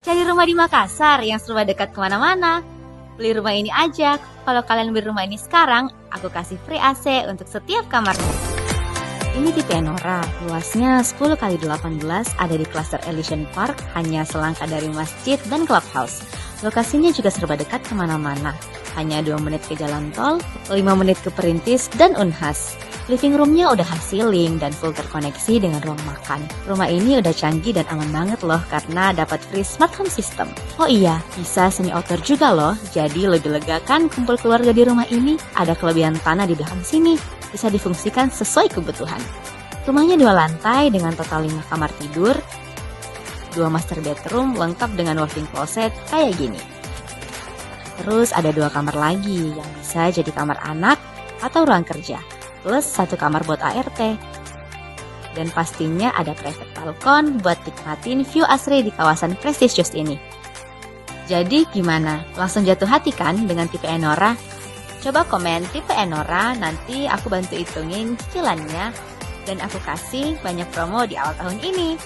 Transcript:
Cari rumah di Makassar yang serba dekat kemana-mana. Beli rumah ini aja. Kalau kalian beli rumah ini sekarang, aku kasih free AC untuk setiap kamarnya. Ini tipe Enora, luasnya 10 kali 18, ada di klaster Elysian Park, hanya selangkah dari masjid dan clubhouse. Lokasinya juga serba dekat kemana-mana, hanya 2 menit ke jalan tol, 5 menit ke Perintis dan Unhas. Living roomnya udah high ceiling dan full terkoneksi dengan ruang makan. Rumah ini udah canggih dan aman banget loh karena dapat free smart home system. Oh iya, bisa semi outdoor juga loh, jadi lebih lega kan kumpul keluarga di rumah ini. Ada kelebihan tanah di belakang sini, bisa difungsikan sesuai kebutuhan. Rumahnya 2 lantai dengan total 5 kamar tidur, 2 master bedroom lengkap dengan walk-in closet kayak gini. Terus ada 2 kamar lagi yang bisa jadi kamar anak atau ruang kerja, plus 1 kamar buat ART. Dan pastinya ada private balkon buat nikmatin view asri di kawasan prestisius ini. Jadi gimana? Langsung jatuh hati kan dengan tipe Enora? Coba komen tipe Enora, nanti aku bantu hitungin cicilannya dan aku kasih banyak promo di awal tahun ini.